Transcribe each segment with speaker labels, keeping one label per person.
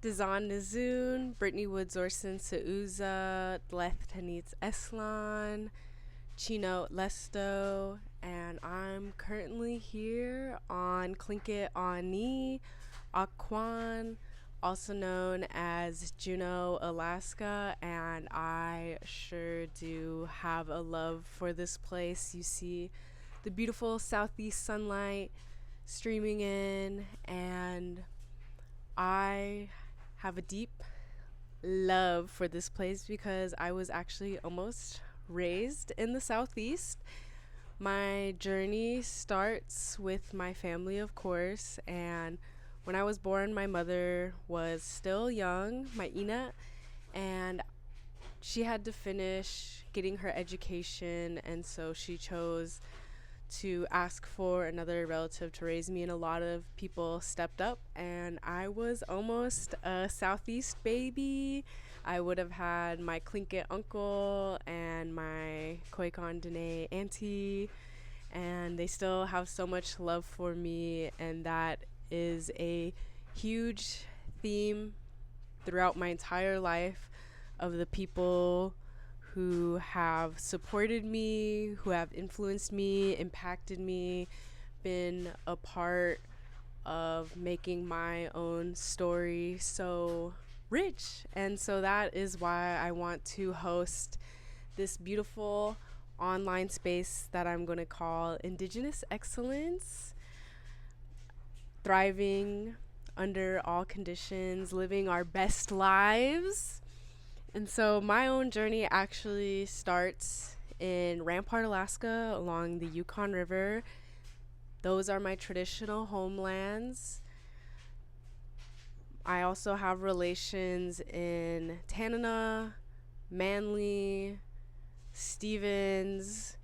Speaker 1: Dazan Nazoon, Brittany Woods-Orrison, Sauza, Dleł Taneets Eslan, Chino Lesto, and I'm currently here on Koyukon Denè, Aquan, also known as Juneau, Alaska, and I sure do have a love for this place. You see the beautiful southeast sunlight streaming in, and I have a deep love for this place because I was actually almost raised in the southeast. My journey starts with my family, of course, and when I was born, my mother was still young, my Enaa, and she had to finish getting her education, and so she chose to ask for another relative to raise me, and a lot of people stepped up, and I was almost a southeast baby. I would have had my Tlingit uncle and my Koyukon Denè auntie, and they still have so much love for me, and that is a huge theme throughout my entire life of the people who have supported me, who have influenced me, impacted me, been a part of making my own story so rich. And so that is why I want to host this beautiful online space that I'm going to call Indigenous Excellence, thriving under all conditions, living our best lives. And so my own journey actually starts in Rampart, Alaska, along the Yukon River. Those are my traditional homelands. I also have relations in Tanana, Manly, Stevens,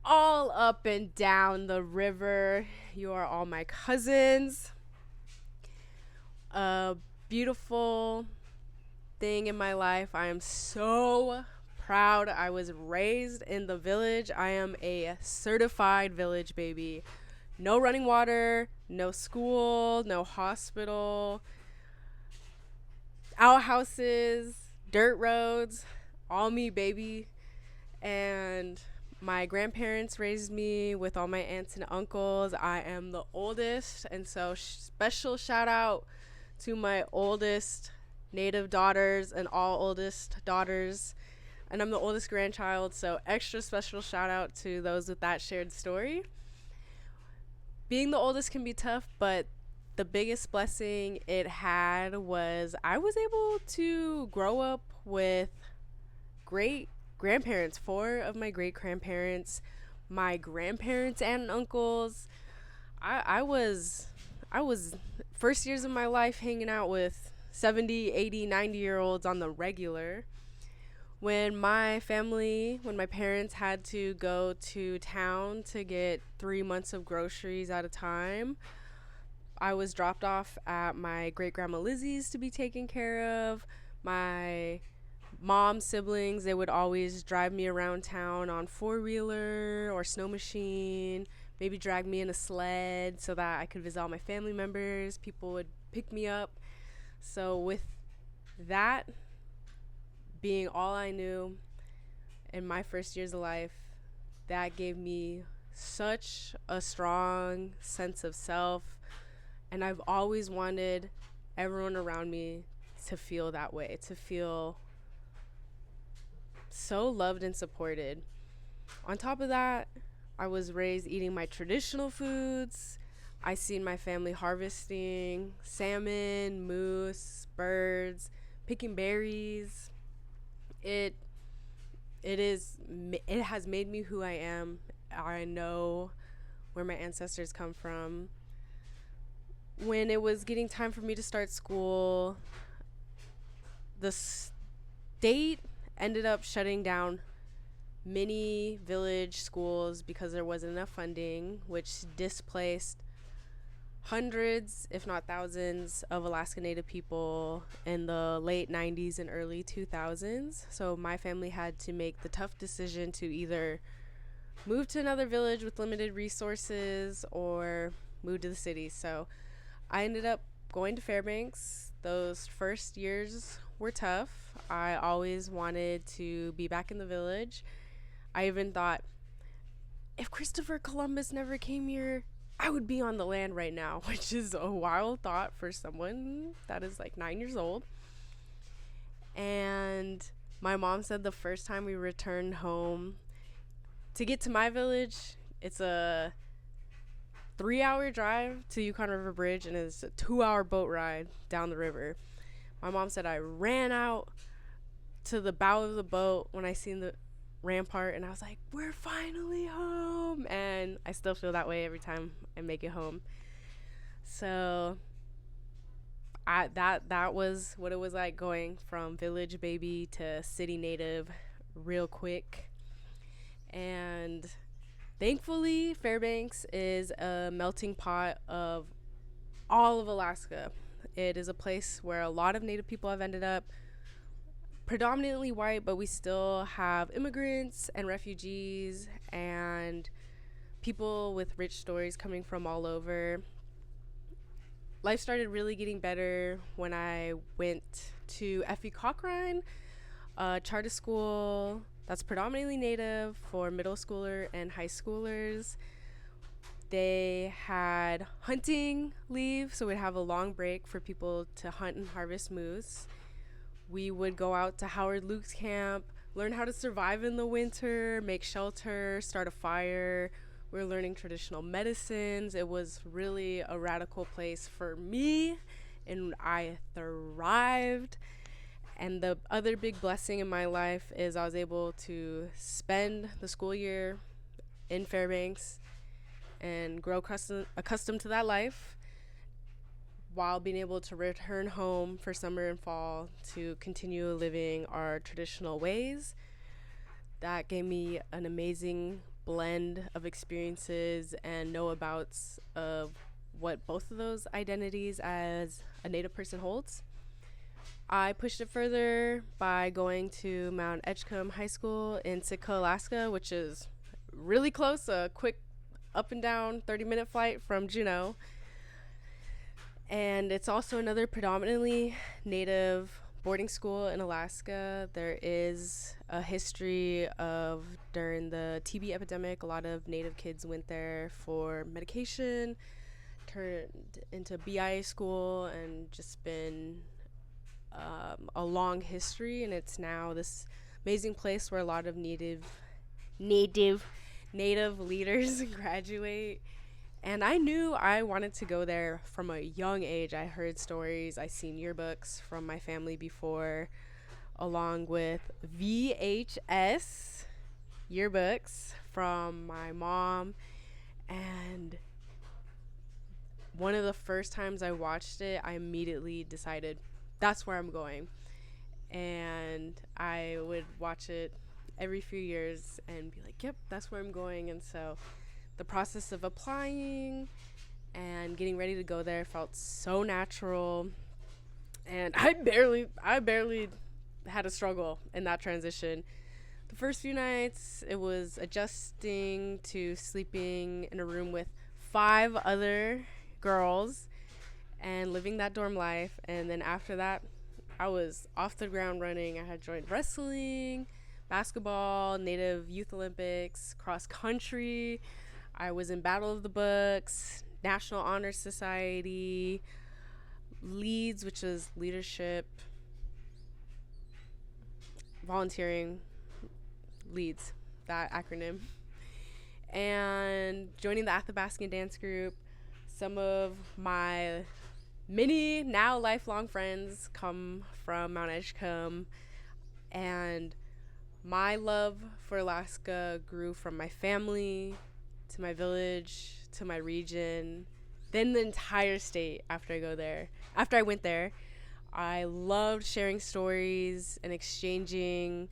Speaker 1: all up and down the river. You are all my cousins. A beautiful thing in my life. I am so proud. I was raised in the village. I am a certified village baby. No running water, no school, no hospital, outhouses, dirt roads, all me, baby. And my grandparents raised me with all my aunts and uncles. I am the oldest, and so special shout out to my oldest Native daughters and all oldest daughters, and I'm the oldest grandchild, so extra special shout out to those with that shared story. Being the oldest can be tough, but the biggest blessing it had was I was able to grow up with great grandparents, 4 of my great grandparents, my grandparents and uncles. I was first years of my life hanging out with 70, 80, 90-year-olds on the regular. When my parents had to go to town to get 3 months of groceries at a time, I was dropped off at my great-grandma Lizzie's to be taken care of. My mom's siblings, they would always drive me around town on 4-wheeler or snow machine, maybe drag me in a sled so that I could visit all my family members. People would pick me up. So with that being all I knew in my first years of life, that gave me such a strong sense of self, and I've always wanted everyone around me to feel that way, to feel so loved and supported. On top of that, I was raised eating my traditional foods. I seen my family harvesting salmon, moose, birds, picking berries. It has made me who I am. I know where my ancestors come from. When it was getting time for me to start school, the state ended up shutting down many village schools because there wasn't enough funding, which displaced hundreds, if not thousands, of Alaska Native people in the late 90s and early 2000s. So my family had to make the tough decision to either move to another village with limited resources or move to the city. So I ended up going to Fairbanks, those first years were tough. I always wanted to be back in the village. I even thought, if Christopher Columbus never came here, I would be on the land right now, which is a wild thought for someone that is like 9 years old. And my mom said the first time we returned home, to get to my village, it's a 3-hour drive to Yukon River Bridge, and it's a 2-hour boat ride down the river. My mom said I ran out to the bow of the boat when I seen the rampart, and I was like, we're finally home. And I still feel that way every time I make it home. So that was what it was like, going from village baby to city native real quick. And thankfully, Fairbanks is a melting pot of all of Alaska. It is a place where a lot of Native people have ended up, predominantly white, but we still have immigrants and refugees and people with rich stories coming from all over. Life started really getting better when I went to F.E. Cochrane, a charter school that's predominantly Native for middle schooler and high schoolers. They had hunting leave, so we'd have a long break for people to hunt and harvest moose. We would go out to Howard Luke's camp, learn how to survive in the winter, make shelter, start a fire. We were learning traditional medicines. It was really a radical place for me, and I thrived. And the other big blessing in my life is I was able to spend the school year in Fairbanks and grow accustomed to that life, while being able to return home for summer and fall to continue living our traditional ways. That gave me an amazing blend of experiences and know-abouts of what both of those identities as a Native person holds. I pushed it further by going to Mount Edgecombe High School in Sitka, Alaska, which is really close, a quick up and down 30-minute flight from Juneau. And it's also another predominantly Native boarding school in Alaska. There is a history of, during the TB epidemic, a lot of Native kids went there for medication, turned into BIA school, and just been a long history. And it's now this amazing place where a lot of native leaders graduate. And I knew I wanted to go there from a young age. I heard stories, I seen yearbooks from my family before, along with VHS yearbooks from my mom. And one of the first times I watched it, I immediately decided that's where I'm going. And I would watch it every few years and be like, yep, that's where I'm going. And so the process of applying and getting ready to go there felt so natural. And I barely had a struggle in that transition. The first few nights, it was adjusting to sleeping in a room with 5 other girls and living that dorm life. And then after that, I was off the ground running. I had joined wrestling, basketball, Native Youth Olympics, cross country. I was in Battle of the Books, National Honor Society, LEADS, which is leadership, volunteering, LEADS, that acronym, and joining the Athabascan dance group. Some of my many now lifelong friends come from Mount Edgecombe, and my love for Alaska grew from my family to my village to my region, then the entire state. After I went there, I loved sharing stories and exchanging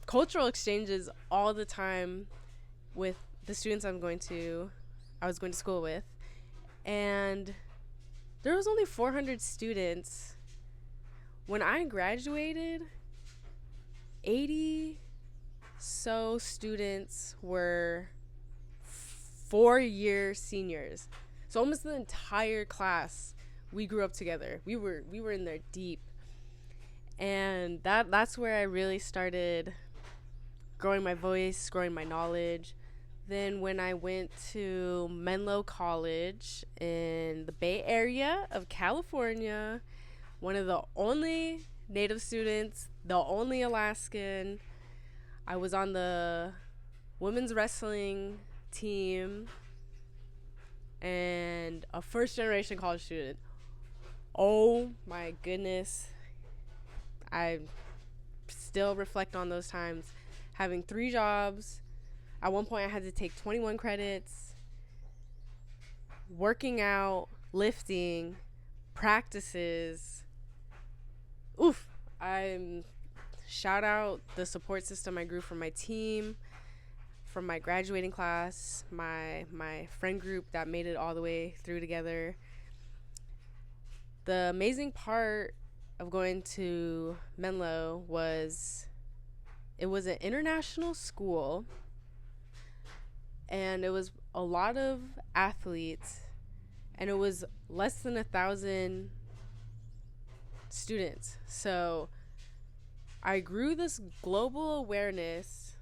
Speaker 1: cultural exchanges all the time with the students I was going to school with. And there was only 400 students. When I graduated, 80 so students were 4-year seniors. So almost the entire class we grew up together. We were in there deep. And that's where I really started growing my voice, growing my knowledge. Then when I went to Menlo College in the Bay Area of California, one of the only Native students, the only Alaskan, I was on the women's wrestling team and a first generation college student. Oh my goodness. I still reflect on those times. Having 3 jobs. At one point I had to take 21 credits. Working out, lifting, practices. Oof. Shout out the support system I grew from my team, from my graduating class, my friend group that made it all the way through together. The amazing part of going to Menlo was it was an international school, and it was a lot of athletes, and it was less than 1,000 students. So I grew this global awareness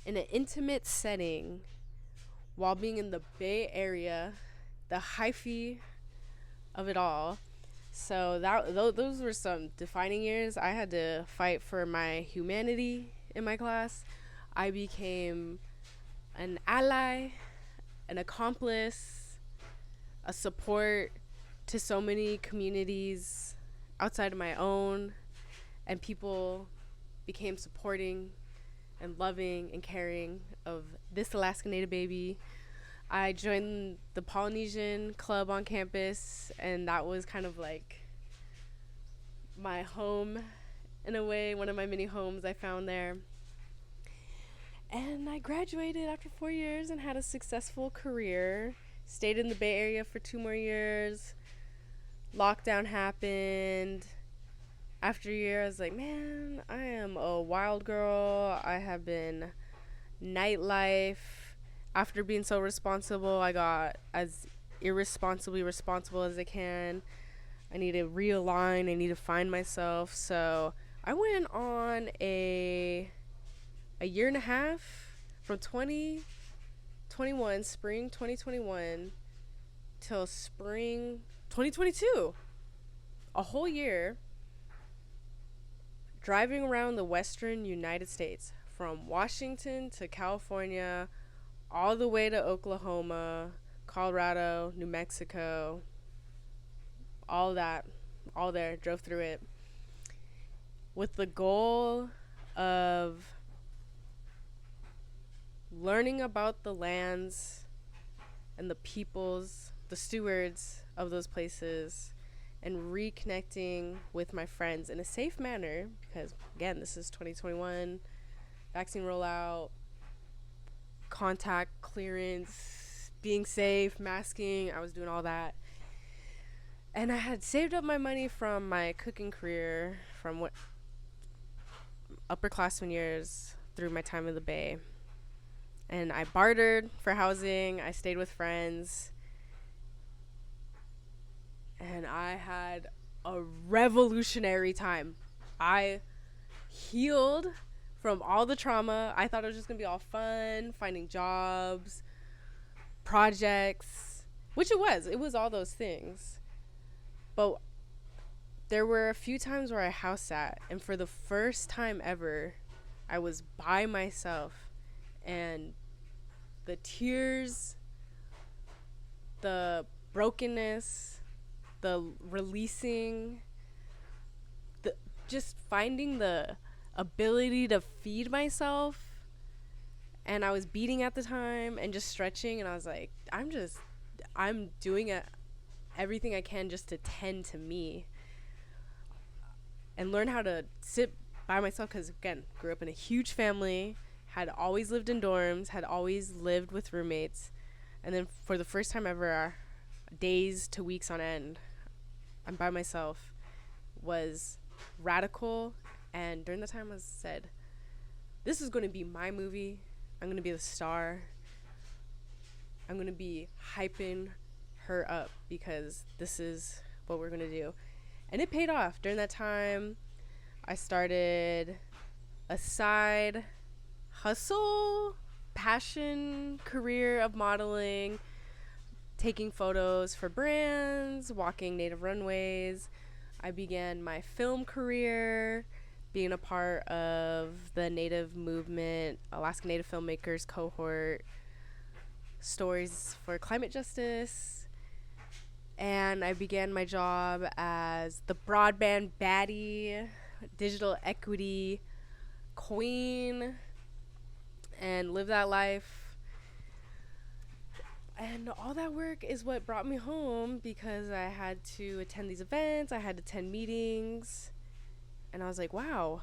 Speaker 1: in an intimate setting while being in the Bay Area, the hyphae of it all. So those were some defining years. I had to fight for my humanity in my class. I became an ally, an accomplice, a support to so many communities outside of my own, and people became supporting and loving and caring of this Alaskan Native baby. I joined the Polynesian club on campus, and that was kind of like my home in a way, one of my many homes I found there. And I graduated after 4 years and had a successful career. Stayed in the Bay Area for 2 more years. Lockdown happened. After a year, I was like, man, I am a wild girl. I have been nightlife. After being so responsible, I got as irresponsibly responsible as I can. I need to realign. I need to find myself. So I went on a year and a half from 2021, spring 2021 till spring 2022. A whole year driving around the western United States, from Washington to California, all the way to Oklahoma, Colorado, New Mexico, all that, all there, drove through it with the goal of learning about the lands and the peoples, the stewards of those places, and reconnecting with my friends in a safe manner, because again, this is 2021, vaccine rollout, contact clearance, being safe, masking. I was doing all that. And I had saved up my money from my cooking career from what upperclassmen years through my time in the Bay. And I bartered for housing. I stayed with friends. And I had a revolutionary time. I healed from all the trauma. I thought it was just going to be all fun, finding jobs, projects, which it was. It was all those things. But there were a few times where I house sat, and for the first time ever, I was by myself, and the tears, the brokenness, the releasing, the just finding the ability to feed myself. And I was beating at the time and just stretching, and I was like, I'm doing everything I can just to tend to me and learn how to sit by myself, because again, grew up in a huge family, had always lived in dorms, had always lived with roommates, and then for the first time ever, days to weeks on end, I'm by myself, was radical. And during the time I said, this is going to be my movie. I'm going to be the star. I'm going to be hyping her up because this is what we're going to do. And it paid off. During that time, I started a side hustle, passion career of modeling, taking photos for brands, walking native runways. I began my film career, being a part of the Native movement, Alaskan Native filmmakers cohort, Stories for Climate Justice. And I began my job as the broadband baddie, digital equity queen, and live that life. And all that work is what brought me home, because I had to attend these events, I had to attend meetings, and I was like, wow,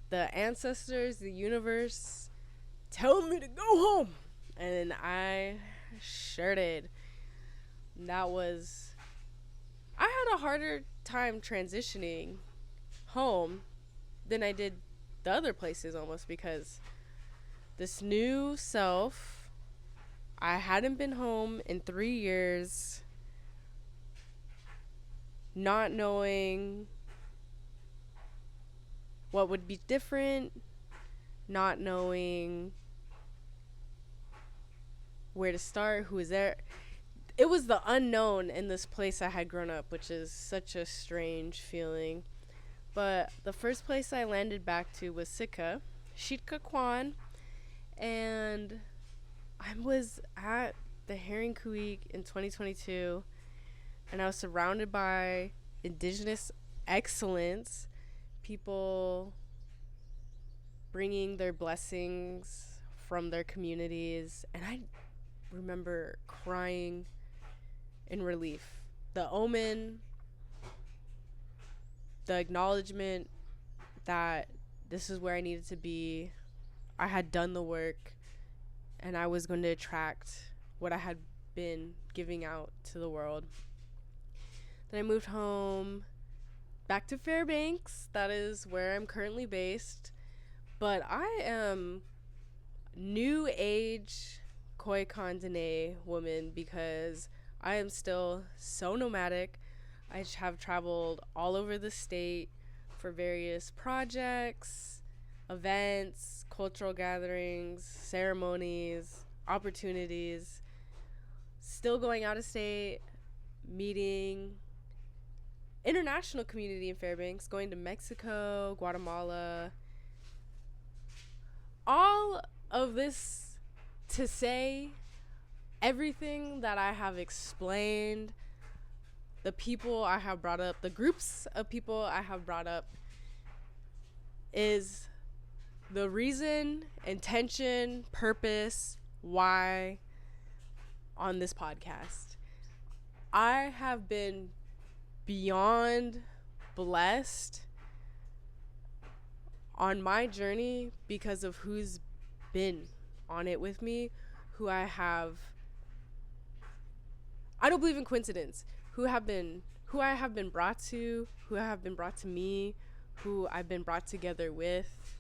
Speaker 1: the ancestors, the universe telling me to go home. And I sure did. I had a harder time transitioning home than I did the other places, almost, because this new self, I hadn't been home in 3 years, not knowing what would be different, not knowing where to start, who was there. It was the unknown in this place I had grown up, which is such a strange feeling. But the first place I landed back to was Sitka, Shitkaquan, and I was at the Herring Koyuk in 2022, and I was surrounded by indigenous excellence, people bringing their blessings from their communities, and I remember crying in relief. The omen, the acknowledgement that this is where I needed to be. I had done the work, and I was going to attract what I had been giving out to the world. Then I moved home back to Fairbanks. That is where I'm currently based. But I am new age Koyukon Denè woman, because I am still so nomadic. I have traveled all over the state for various projects, events, cultural gatherings, ceremonies, opportunities. Still going out of state, meeting international community in Fairbanks, going to Mexico, Guatemala. All of this to say, everything that I have explained, the people I have brought up, the groups of people I have brought up, is the reason, intention, purpose, why on this podcast. I have been beyond blessed on my journey because of who's been on it with me, who I don't believe in coincidence, who I have been brought to, who have been brought to me, who I've been brought together with,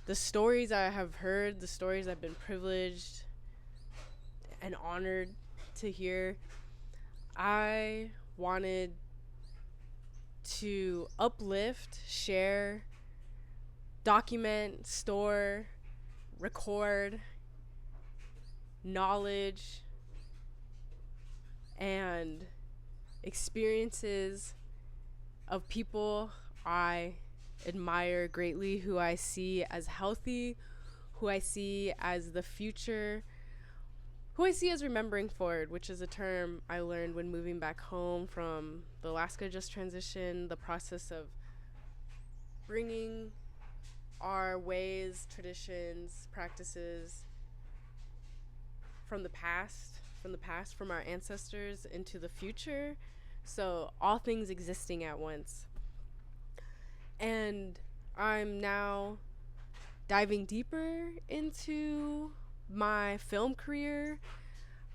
Speaker 1: the stories I have heard, the stories I've been privileged and honored to hear. I wanted to uplift, share, document, store, record knowledge and experiences of people I admire greatly, who I see as healthy, who I see as the future, who I see as remembering forward, which is a term I learned when moving back home from the Alaska Just Transition, the process of bringing our ways, traditions, practices from the past, from our ancestors into the future. So all things existing at once. And I'm now diving deeper into my film career.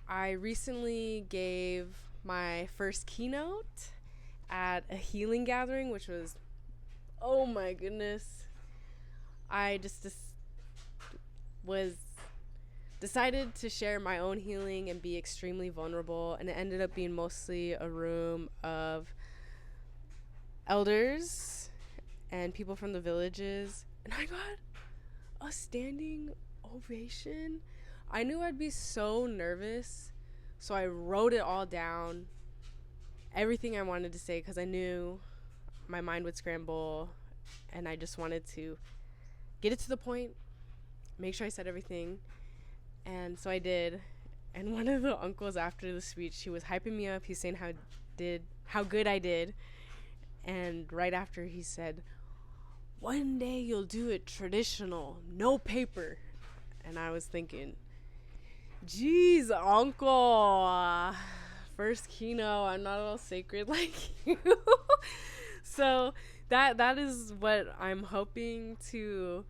Speaker 1: I recently gave my first keynote at a healing gathering, which was, oh my goodness. I just was decided to share my own healing and be extremely vulnerable, and it ended up being mostly a room of elders and people from the villages, and I got a standing ovation. I knew I'd be so nervous, so I wrote it all down, everything I wanted to say, because I knew my mind would scramble, and I just wanted to get it to the point, make sure I said everything. And so I did. And one of the uncles after the speech, he was hyping me up. He's saying how good I did. And right after, he said, "One day you'll do it traditional, no paper." And I was thinking, geez, uncle, first keynote, I'm not all sacred like you. So that is what I'm hoping to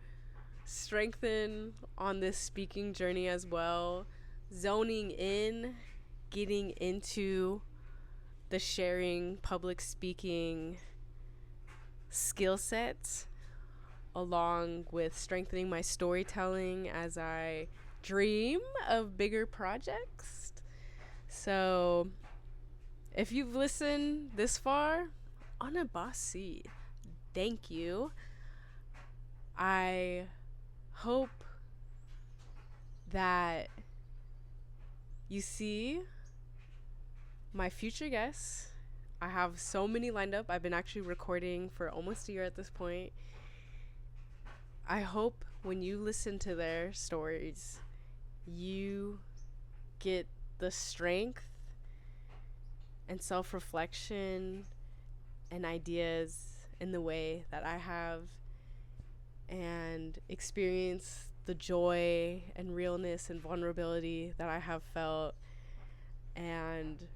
Speaker 1: strengthen on this speaking journey as well. Zoning in, getting into the sharing, public speaking skill set, along with strengthening my storytelling as I dream of bigger projects. So if you've listened this far, on a baasee, thank you. I hope that you see my future guests. I have so many lined up. I've been actually recording for almost a year at this point. I hope when you listen to their stories, you get the strength and self-reflection and ideas in the way that I have, and experience the joy and realness and vulnerability that I have felt. And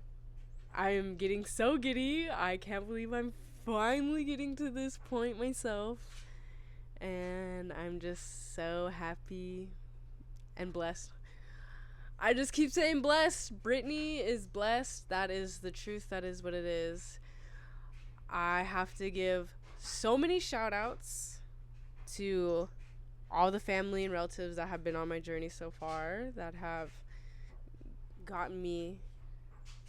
Speaker 1: I am getting so giddy. I can't believe I'm finally getting to this point myself. And I'm just so happy and blessed. I just keep saying blessed. Brittany is blessed. That is the truth. That is what it is. I have to give so many shout outs to all the family and relatives that have been on my journey so far, that have gotten me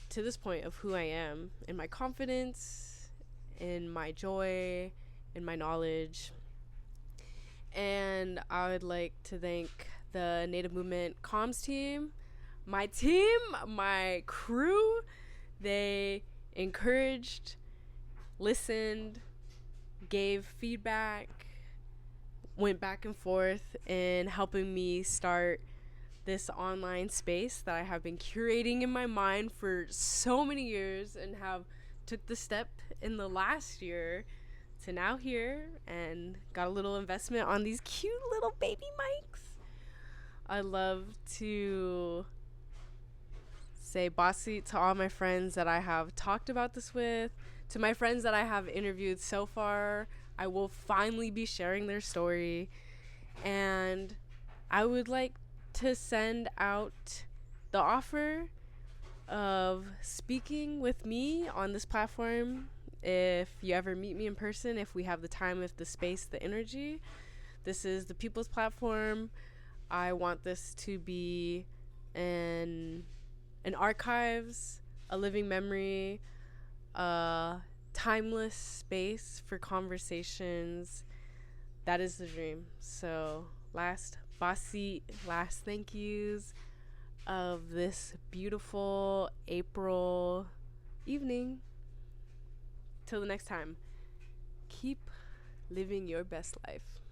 Speaker 1: to this point of who I am, in my confidence, in my joy, in my knowledge. And I would like to thank the Native Movement Comms team, my crew. They encouraged, listened, gave feedback, went back and forth in helping me start this online space that I have been curating in my mind for so many years, and have took the step in the last year to now here, and got a little investment on these cute little baby mics. I love to say baasee to all my friends that I have talked about this with, to my friends that I have interviewed so far. I will finally be sharing their story, and I would like to send out the offer of speaking with me on this platform. If you ever meet me in person, if we have the time, if the space, the energy, this is the people's platform. I want this to be an archives, a living memory, a timeless space for conversations. That is the dream. So last thank yous of this beautiful April evening. Till the next time, keep living your best life.